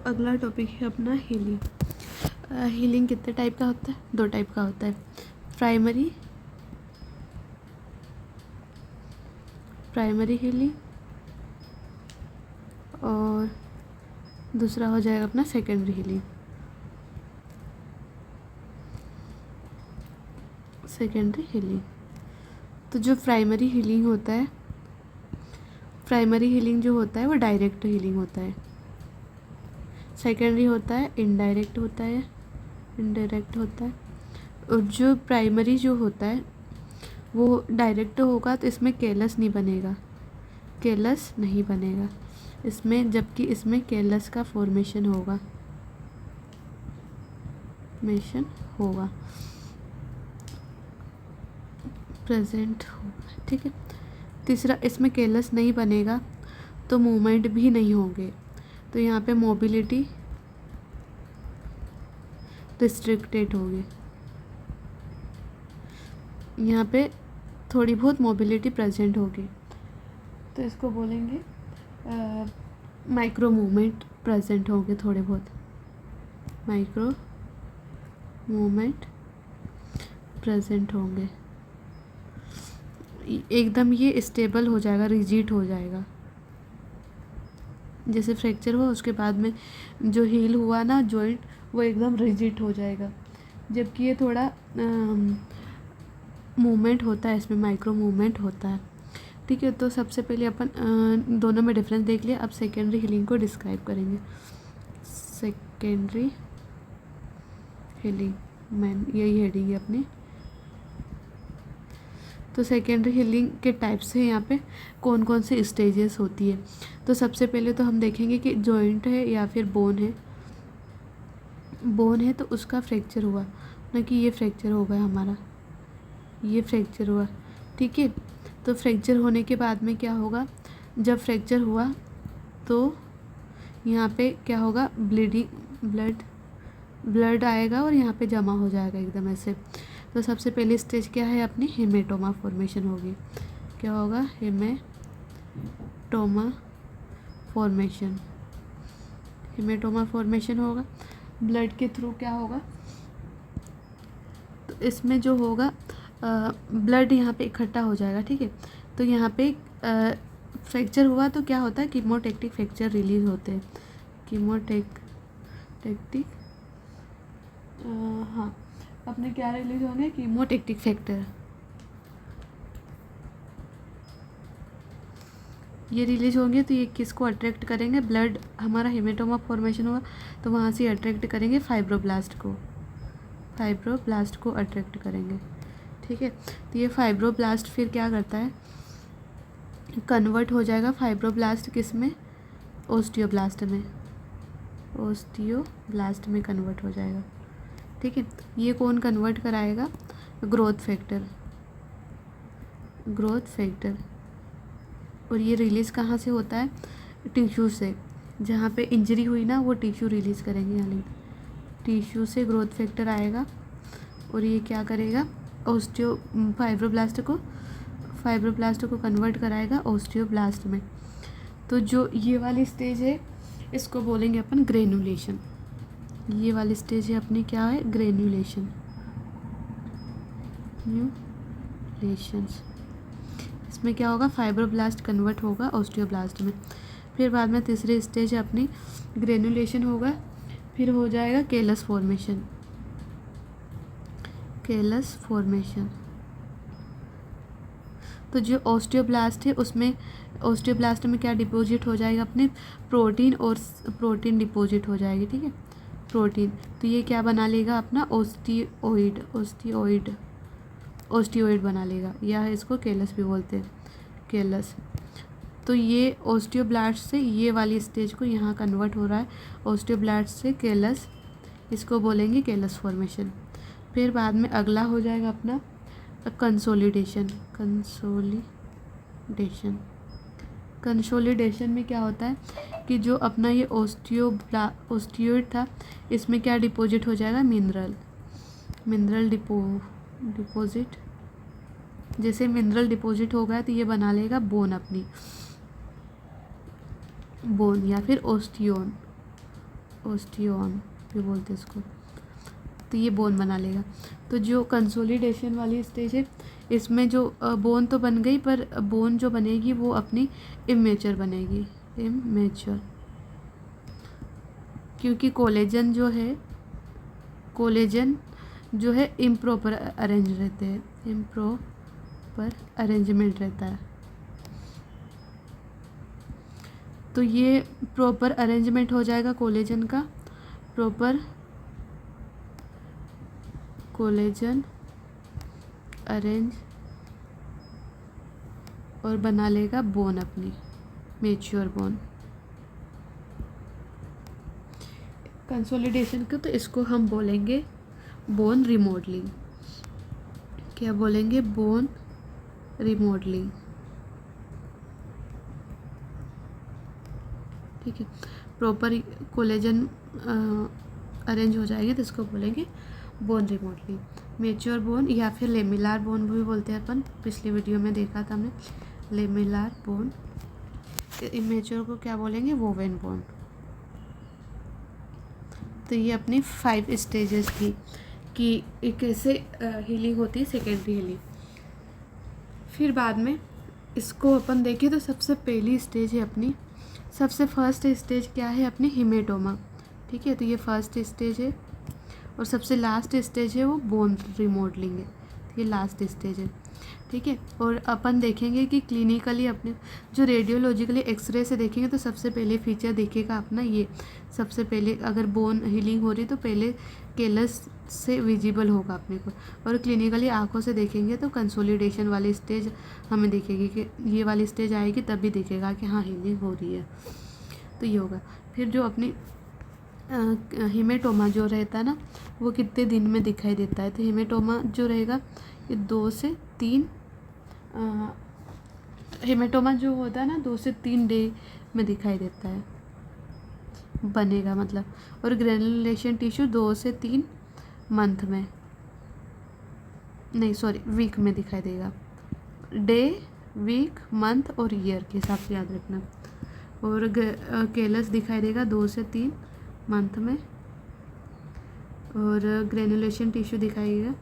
अगला टॉपिक है अपना हीलिंग। हीलिंग कितने टाइप का होता है? 2 टाइप का होता है, प्राइमरी हीलिंग और दूसरा हो जाएगा अपना सेकेंडरी हीलिंग। तो जो प्राइमरी हीलिंग होता है, जो होता है वो डायरेक्ट हीलिंग होता है। सेकेंडरी होता है इनडायरेक्ट होता है, और जो प्राइमरी जो होता है वो डायरेक्ट होगा तो इसमें केलस नहीं बनेगा इसमें, जबकि इसमें केलस का फॉर्मेशन होगा, प्रेजेंट होगा। ठीक है। तीसरा, इसमें केलस नहीं बनेगा तो मूवमेंट भी नहीं होंगे, तो यहाँ पे मोबिलिटी रिस्ट्रिक्टेड होगी, यहाँ पे थोड़ी बहुत मोबिलिटी प्रेजेंट होगी, तो इसको बोलेंगे माइक्रो मूवमेंट प्रेजेंट होंगे, थोड़े बहुत माइक्रो मूवमेंट प्रेजेंट होंगे। एकदम ये स्टेबल हो जाएगा, रिजिड हो जाएगा। जैसे फ्रैक्चर हुआ उसके बाद में जो हील हुआ ना जॉइंट, वो एकदम रिजिड हो जाएगा, जबकि ये थोड़ा मूवमेंट होता है, इसमें माइक्रो मूवमेंट होता है। ठीक है। तो सबसे पहले अपन दोनों में डिफरेंस देख लिया। अब सेकेंडरी हीलिंग को डिस्क्राइब करेंगे। सेकेंडरी हीलिंग यही हेडिंग है अपनी। तो सेकेंडरी हीलिंग के टाइप्स हैं, यहाँ पे कौन कौन से स्टेजेस होती है। तो सबसे पहले तो हम देखेंगे कि जॉइंट है या फिर बोन है तो उसका फ्रैक्चर हुआ ना, कि ये फ्रैक्चर हो गया हमारा, ये फ्रैक्चर हुआ। ठीक है। तो फ्रैक्चर होने के बाद में क्या होगा, जब फ्रैक्चर हुआ तो यहाँ पे क्या होगा, ब्लड आएगा और यहाँ पे जमा हो जाएगा एकदम ऐसे। तो सबसे पहली स्टेज क्या है अपनी, हेमेटोमा फॉर्मेशन होगी। क्या होगा, हेमेटोमा फॉर्मेशन होगा। ब्लड के थ्रू क्या होगा, तो इसमें जो होगा ब्लड यहाँ पे इकट्ठा हो जाएगा। ठीक है। तो यहाँ पे फ्रैक्चर हुआ तो क्या होता है, कीमोटैक्टिक फैक्टर रिलीज होते हैं, हाँ अपने क्या रिलीज होंगे, कीमोटैक्टिक फैक्टर, ये रिलीज होंगे। तो ये किसको अट्रैक्ट करेंगे, ब्लड, हमारा हेमेटोमा फॉर्मेशन हुआ तो वहाँ से अट्रैक्ट करेंगे फाइब्रोब्लास्ट को अट्रैक्ट करेंगे। ठीक है। तो ये फाइब्रोब्लास्ट फिर क्या करता है, कन्वर्ट हो जाएगा फाइब्रोब्लास्ट किस में, ओस्टियोब्लास्ट में कन्वर्ट हो जाएगा। ठीक है। ये कौन कन्वर्ट कराएगा, ग्रोथ फैक्टर, और ये रिलीज़ कहाँ से होता है, टिश्यू से, जहाँ पे इंजरी हुई ना वो टिश्यू रिलीज़ करेंगे, यानी टिश्यू से ग्रोथ फैक्टर आएगा और ये क्या करेगा, फाइब्रोब्लास्ट को कन्वर्ट कराएगा ओस्टियोब्लास्ट में। तो जो ये वाली स्टेज है इसको बोलेंगे अपन ग्रेनुलेशन। ये वाली स्टेज है अपनी क्या है, ग्रेनुलेशन। इसमें क्या होगा, फाइब्रोब्लास्ट कन्वर्ट होगा ओस्टियोब्लास्ट में। फिर बाद में तीसरी स्टेज है अपनी ग्रेनुलेशन होगा, फिर हो जाएगा केलस फॉर्मेशन। तो जो ओस्टियोब्लास्ट है उसमें, ओस्टियोब्लास्ट में क्या डिपॉजिट हो जाएगा, अपने प्रोटीन डिपॉजिट हो जाएगी। ठीक है, प्रोटीन। तो ये क्या बना लेगा अपना, ओस्टियोइड बना लेगा, या इसको केलस भी बोलते हैं, केलस। तो ये ओस्टियोब्लास्ट से ये वाली स्टेज को यहाँ कन्वर्ट हो रहा है, ओस्टियोब्लास्ट से केलस, इसको बोलेंगे केलस फॉर्मेशन। फिर बाद में अगला हो जाएगा अपना कंसोलिडेशन में क्या होता है कि जो अपना ये ओस्टियोइड था इसमें क्या डिपॉजिट हो जाएगा, मिनरल डिपॉजिट। जैसे मिनरल डिपॉजिट हो गया तो ये बना लेगा बोन, अपनी बोन या फिर ओस्टियोन भी बोलते हैं इसको। तो ये बोन बना लेगा। तो जो कंसोलिडेशन वाली स्टेज है इसमें जो बोन तो बन गई, पर बोन जो बनेगी वो अपनी इमेच्योर बनेगी, इमेच्योर, क्योंकि कोलेजन जो है इम्प्रॉपर अरेंज रहते हैं, इम्प्रॉपर अरेंजमेंट रहता है। तो ये प्रॉपर अरेंजमेंट हो जाएगा कोलेजन का, प्रॉपर कोलेजन अरेंज और बना लेगा बोन अपनी मैच्योर बोन। कंसोलिडेशन का तो इसको हम बोलेंगे बोन रिमॉडलिंग। क्या बोलेंगे? Bone remodelling. ठीक है, प्रॉपर कोलेजन अरेंज हो जाएगी तो इसको बोलेंगे बोन रिमॉडलिंग। मैच्योर बोन या फिर लेमिलार बोन भी बोलते हैं अपन, पिछली वीडियो में देखा था हमने, लेमिलार बोन। इमेच्योर को क्या बोलेंगे? Woven bone. तो ये अपनी 5 स्टेजेस थी कि कैसे हीलिंग होती है, सेकेंडरी हीलिंग। फिर बाद में इसको अपन देखें तो सबसे पहली स्टेज है अपनी, सबसे फर्स्ट स्टेज क्या है अपनी? हिमेटोमा। ठीक है, तो ये फर्स्ट स्टेज है और सबसे लास्ट स्टेज है वो बोन रिमॉडलिंग है, तो ये लास्ट स्टेज है। ठीक है, और अपन देखेंगे कि क्लिनिकली अपने जो रेडियोलॉजिकली एक्सरे से देखेंगे तो सबसे पहले फीचर दिखेगा अपना ये, सबसे पहले अगर बोन हीलिंग हो रही तो पहले केलस से विजिबल होगा अपने को, और क्लिनिकली आंखों से देखेंगे तो कंसोलिडेशन वाली स्टेज हमें दिखेगी कि ये वाली स्टेज आएगी तभी दिखेगा कि हाँ हीलिंग हो रही है। तो ये होगा। फिर जो अपनी हिमेटोमा जो रहता है ना वो कितने दिन में दिखाई देता है? तो हिमेटोमा जो रहेगा ये 2 से 3 हिमेटोमा जो होता है ना 2 से 3 डे में दिखाई देता है, बनेगा मतलब। और ग्रेनुलेशन टिश्यू 2 से 3 मंथ में, नहीं सॉरी वीक में दिखाई देगा, डे, वीक, मंथ और ईयर के हिसाब से याद रखना। और केलस दिखाई देगा 2 से 3 मंथ में, और ग्रेनुलेशन टिश्यू दिखाएगा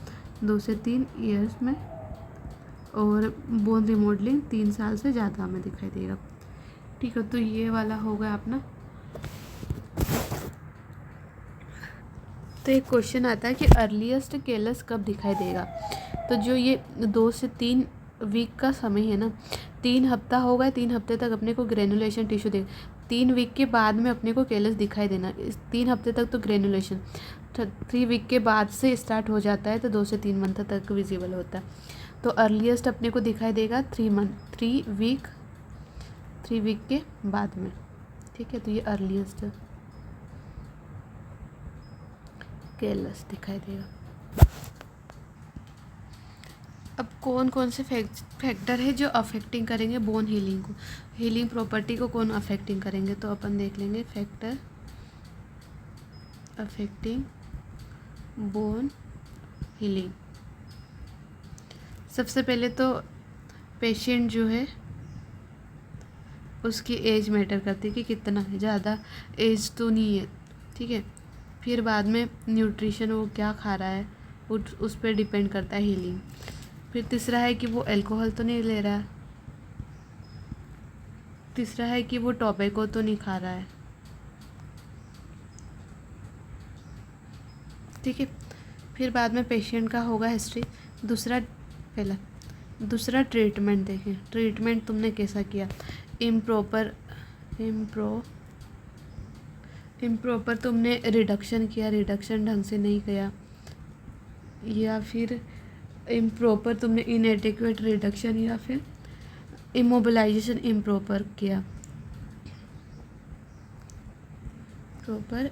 2 से 3 ईयर्स में, और बोन रिमॉडलिंग 3 साल से ज़्यादा में दिखाई देगा। ठीक है, तो ये वाला होगा अपना। तो एक क्वेश्चन आता है कि अर्लीस्ट केलस कब दिखाई देगा? तो जो ये 2 से 3 वीक का समय है ना, 3 हफ्ता होगा, 3 हफ्ते तक अपने को ग्रेनुलेशन टिश्यू दे, 3 वीक के बाद में अपने को केलस दिखाई देना। इस 3 हफ्ते तक तो ग्रेनुलेशन, 3 वीक के बाद से स्टार्ट हो जाता है तो 2 से 3 मंथ तक विजिबल होता है। तो अर्लीस्ट अपने को दिखाई देगा 3 वीक के बाद में। ठीक है, तो ये अर्लीस्ट केलस दिखाई देगा। अब कौन कौन से फैक्टर है जो अफेक्टिंग करेंगे बोन हीलिंग को, हीलिंग प्रॉपर्टी को कौन अफेक्टिंग करेंगे? तो अपन देख लेंगे फैक्टर अफेक्टिंग बोन हीलिंग। सबसे पहले तो पेशेंट जो है उसकी एज मैटर करती है कि कितना है, ज़्यादा एज तो नहीं है। ठीक है, फिर बाद में न्यूट्रिशन वो क्या खा रहा है उस पर डिपेंड करता है हीलिंग। फिर तीसरा है कि वो अल्कोहल तो नहीं ले रहा है, तीसरा है कि वो टोबैको तो नहीं खा रहा है। ठीक है, फिर बाद में पेशेंट का होगा हिस्ट्री। दूसरा ट्रीटमेंट देखें, ट्रीटमेंट तुमने कैसा किया, इम्प्रॉपर तुमने रिडक्शन किया, रिडक्शन ढंग से नहीं किया, या फिर इम्प्रॉपर तुमने इनएडिक्वेट रिडक्शन, या फिर इमोबिलाइजेशन इम्प्रॉपर किया, प्रॉपर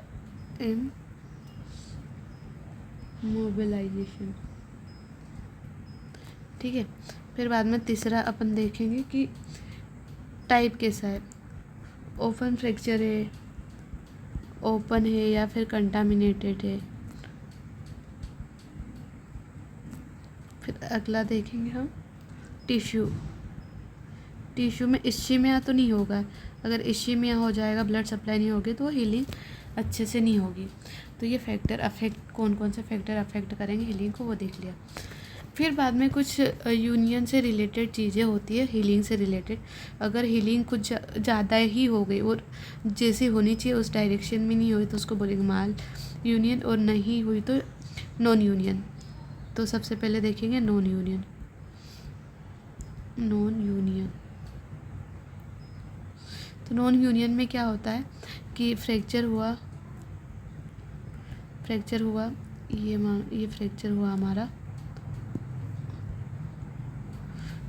इमोबिलाइजेशन। ठीक है, फिर बाद में तीसरा अपन देखेंगे कि टाइप कैसा है, ओपन फ्रैक्चर है, ओपन है या फिर कंटामिनेटेड है। फिर अगला देखेंगे हम टिश्यू में इश्चीमिया तो नहीं होगा, अगर इश्चीमिया हो जाएगा, ब्लड सप्लाई नहीं होगी तो हीलिंग अच्छे से नहीं होगी। तो ये फैक्टर अफेक्ट, कौन कौन से फैक्टर अफेक्ट करेंगे हीलिंग को वो देख लिया। फिर बाद में कुछ यूनियन से रिलेटेड चीज़ें होती है, हीलिंग से रिलेटेड। अगर हीलिंग कुछ ज़्यादा ही हो गई और जैसी होनी चाहिए उस डायरेक्शन में नहीं हुई तो उसको बोलेंगे माल यूनियन, और नहीं हुई तो नॉन यूनियन। तो सबसे पहले देखेंगे नॉन यूनियन। नॉन यूनियन, तो नॉन यूनियन में क्या होता है कि फ्रैक्चर हुआ, ये फ्रैक्चर हुआ हमारा,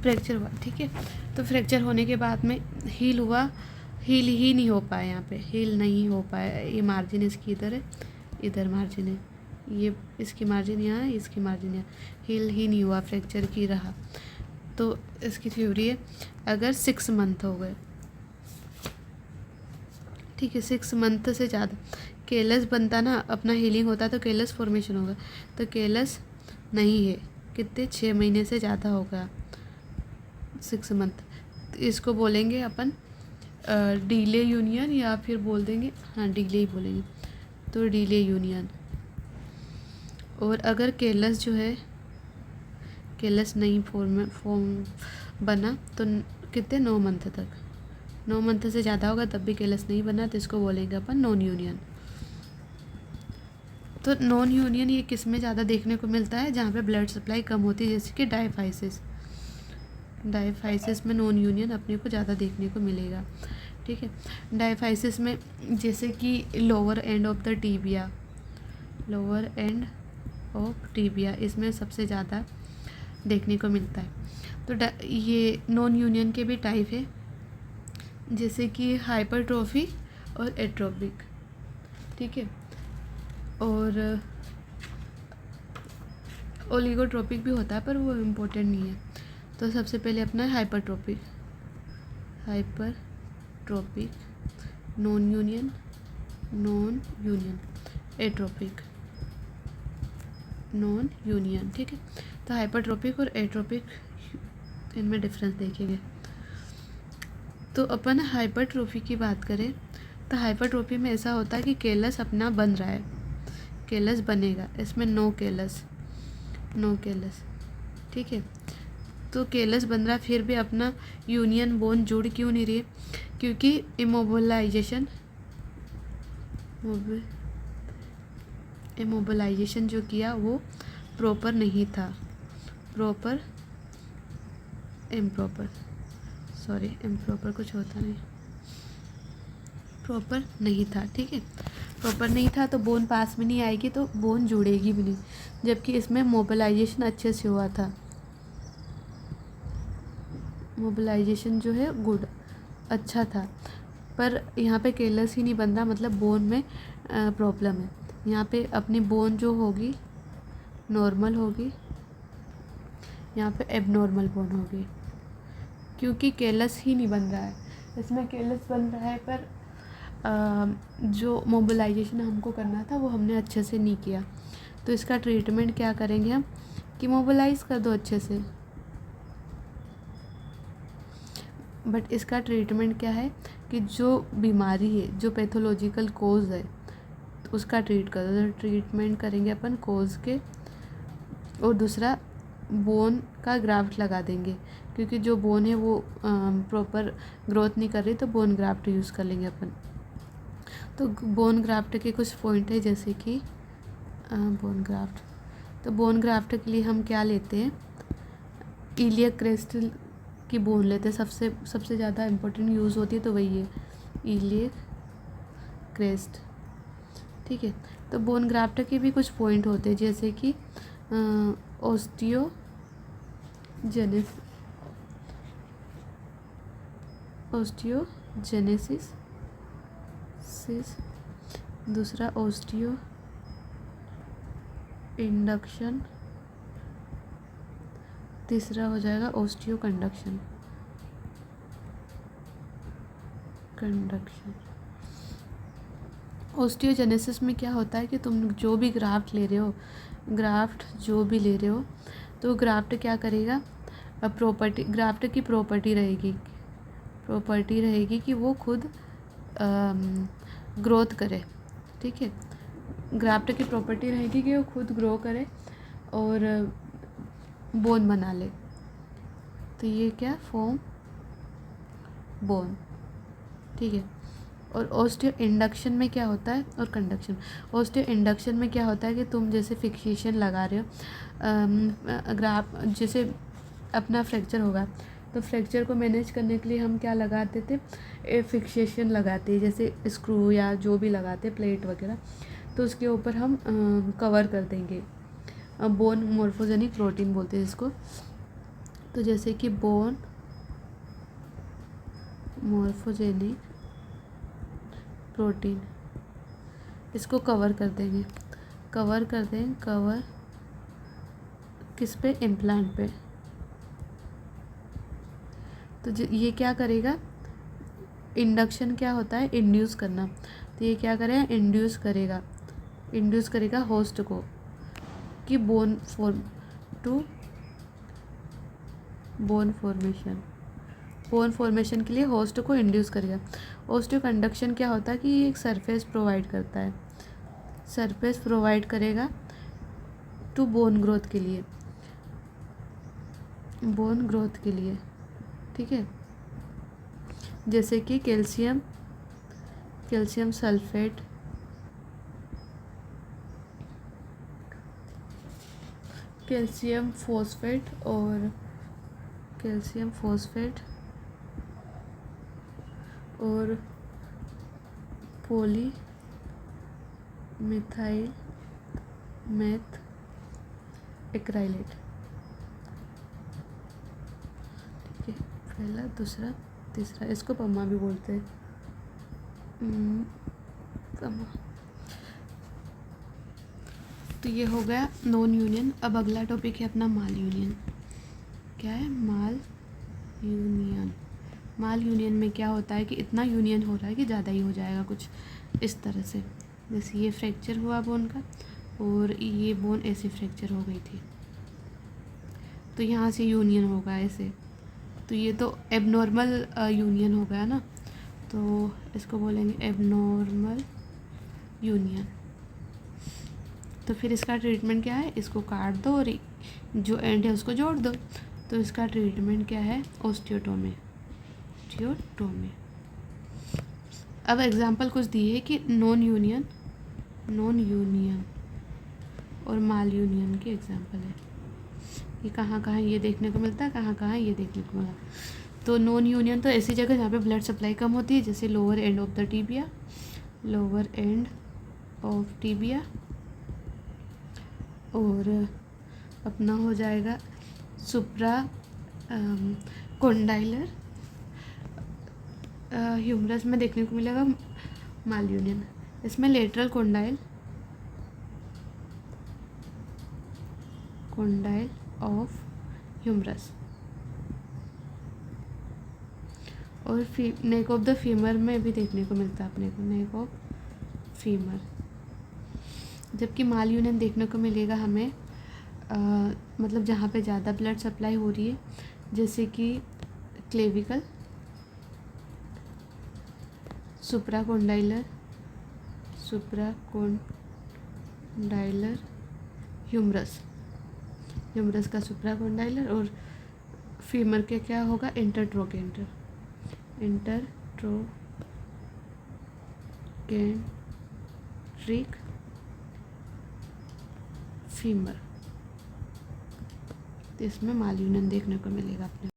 फ्रैक्चर हुआ, ठीक है। तो फ्रैक्चर होने के बाद में हील हुआ, हील ही नहीं हो पाया, यहाँ पे हील नहीं हो पाया। ये मार्जिन इसकी इधर है, इधर मार्जिन है, ये इसकी मार्जिन यहाँ है, इसकी मार्जिन यहाँ, हील ही नहीं हुआ, फ्रैक्चर की रहा। तो इसकी थ्योरी है अगर 6 मंथ हो गए, ठीक है, 6 मंथ से ज़्यादा केलस बनता ना, अपना हीलिंग होता तो केलस फॉर्मेशन होगा, तो केलस नहीं है, कितने 6 महीने से ज़्यादा होगा, 6 मंथ, तो इसको बोलेंगे अपन डीले यूनियन, या फिर बोल देंगे, हाँ डीले ही बोलेंगे, तो डीले यूनियन। और अगर केलस जो है, केलस नहीं फॉर्म बना तो कितने 9 मंथ तक, 9 मंथ से ज़्यादा होगा तब भी केलस नहीं बना तो इसको बोलेंगे अपन नॉन यूनियन। तो नॉन यूनियन ये किस में ज़्यादा देखने को मिलता है, जहाँ पे ब्लड सप्लाई कम होती है, जैसे कि डायफाइसिस, डायफाइसिस में नॉन यूनियन अपने को ज़्यादा देखने को मिलेगा, ठीक है। डायफाइसिस में जैसे कि lower end of the tibia, lower end of tibia, इसमें सबसे ज़्यादा देखने को मिलता है। तो ये नॉन यूनियन के भी टाइप है, जैसे कि हाइपरट्रोफी और एट्रोपिक, ठीक है, और ओलिगोट्रोपिक भी होता है पर वो इम्पोर्टेंट नहीं है। तो सबसे पहले अपना हाइपरट्रोपिक, नॉन यूनियन, एट्रोपिक, नॉन यूनियन, ठीक है। तो हाइपरट्रोपिक और एट्रोपिक, इनमें डिफरेंस देखेंगे। तो अपन हाइपरट्रोफी की बात करें तो हाइपरट्रोफी में ऐसा होता है कि केलस अपना बन रहा है, केलस बनेगा, इसमें नो केलस, ठीक है। तो केलस बन रहा है फिर भी अपना यूनियन बोन जुड़ क्यों नहीं रही है, क्योंकि इमोबिलाइजेशन जो किया वो प्रॉपर नहीं था, इम्प्रॉपर कुछ होता नहीं, प्रॉपर नहीं था, ठीक है। प्रॉपर नहीं था तो बोन पास में नहीं आएगी तो बोन जुड़ेगी भी नहीं, जबकि इसमें मोबिलाइजेशन अच्छे से हुआ था, मोबिलाइजेशन जो है गुड, अच्छा था, पर यहाँ पे केलस ही नहीं बन रहा, मतलब बोन में प्रॉब्लम है। यहाँ पे अपनी बोन जो होगी नॉर्मल होगी, यहाँ पे एबनॉर्मल बोन होगी, क्योंकि केलस ही नहीं बन रहा है। इसमें केलस बन रहा है पर जो मोबिलाइजेशन हमको करना था वो हमने अच्छे से नहीं किया, तो इसका ट्रीटमेंट क्या करेंगे हम कि मोबिलाइज कर दो अच्छे से, बट इसका ट्रीटमेंट क्या है कि जो बीमारी है, जो पैथोलॉजिकल कोज है तो उसका ट्रीट कर दो। तो ट्रीटमेंट करेंगे अपन कोज के, और दूसरा बोन का ग्राफ्ट लगा देंगे, क्योंकि जो बोन है वो प्रॉपर ग्रोथ नहीं कर रही, तो बोन ग्राफ्ट यूज़ कर लेंगे अपन। तो बोन ग्राफ्ट के कुछ पॉइंट है, जैसे कि बोन ग्राफ्ट, तो बोन ग्राफ्ट के लिए हम क्या लेते हैं, इलियक क्रेस्ट की बोन लेते हैं, सबसे ज़्यादा इम्पोर्टेंट यूज़ होती है तो वही है इलियक क्रेस्ट, ठीक है। तो बोन ग्राफ्ट के भी कुछ पॉइंट होते हैं, जैसे कि ओस्टियोजेनेसिस, दूसरा ओस्टियो इंडक्शन, तीसरा हो जाएगा ओस्टियो कंडक्शन। ओस्टियोजेनेसिस में क्या होता है कि तुम जो भी ग्राफ्ट ले रहे हो, तो ग्राफ्ट क्या करेगा, प्रॉपर्टी, ग्राफ्ट की प्रॉपर्टी रहेगी कि वो खुद ग्रोथ करे, ठीक है। ग्राफ्ट की प्रॉपर्टी रहेगी कि वो खुद ग्रो करे और बोन बना ले। तो ये क्या फॉर्म बोन, ठीक है। और ऑस्टियो इंडक्शन में क्या होता है और कंडक्शन। ऑस्टियो इंडक्शन में क्या होता है कि तुम जैसे फिक्सेशन लगा रहे हो, ग्राफ जैसे अपना फ्रैक्चर होगा तो फ्रैक्चर को मैनेज करने के लिए हम क्या लगाते थे, फिक्सेशन लगाते, जैसे स्क्रू या जो भी लगाते प्लेट वगैरह, तो उसके ऊपर हम कवर कर देंगे। बोन मोर्फोजेनिक प्रोटीन बोलते हैं इसको। तो जैसे कि बोन मोर्फोजेनिक प्रोटीन, इसको कवर कर देंगे, कवर किस पे, इम्प्लांट पे। तो ये क्या करेगा, इंडक्शन क्या होता है, इंड्यूस करना। तो ये क्या करेगा, इंड्यूस करेगा होस्ट को कि बोन फॉर्मेशन के लिए होस्ट को इंड्यूस करेगा। ऑस्टियो कंडक्शन क्या होता है कि ये एक सरफेस प्रोवाइड करता है, सरफेस प्रोवाइड करेगा टू बोन ग्रोथ के लिए, ठीक है। जैसे कि कैल्शियम सल्फेट, कैल्शियम फॉस्फेट और पॉली मिथाइल मेथ एक्राइलेट, ठीक है। पहला, दूसरा, तीसरा, इसको पम्मा भी बोलते हैं, पम्मा। तो ये हो गया नॉन यूनियन। अब अगला टॉपिक है अपना माल यूनियन। क्या है, माल यूनियन में क्या होता है कि इतना यूनियन हो रहा है कि ज़्यादा ही हो जाएगा, कुछ इस तरह से। जैसे ये फ्रैक्चर हुआ बोन का और ये बोन ऐसे फ्रैक्चर हो गई थी, तो यहाँ से यूनियन होगा ऐसे। तो ये तो एबनॉर्मल यूनियन हो गया ना, तो इसको बोलेंगे एबनॉर्मल यूनियन। तो फिर इसका ट्रीटमेंट क्या है, इसको काट दो और जो एंड है उसको जोड़ दो। तो इसका ट्रीटमेंट क्या है, ओस्टियोटोमी। अब एग्जांपल कुछ दिए है कि नॉन यूनियन और माल यूनियन की एग्जांपल है। ये कहाँ ये देखने को मिलता है, कहाँ ये देखने को मिला। तो नॉन यूनियन तो ऐसी जगह जहाँ पे ब्लड सप्लाई कम होती है, जैसे लोअर एंड ऑफ टिबिया, और अपना हो जाएगा सुप्रा कोंडाइलर ह्यूमरस में देखने को मिलेगा माल यूनियन। इसमें लेटरल कोंडाइल ऑफ ह्यूमरस, और नेक ऑफ द फीमर में भी देखने को मिलता है अपने को, नेक ऑफ फीमर। जबकि माल यूनियन देखने को मिलेगा हमें मतलब जहाँ पे ज़्यादा ब्लड सप्लाई हो रही है, जैसे कि क्लेविकल, सुप्राकोंडाइलर ह्यूमरस का सुप्राकोंडाइलर, और फीमर के क्या होगा, इंटरट्रोकेंट्रिक फीमर। तो इसमें माल यूनियन देखने को मिलेगा अपने।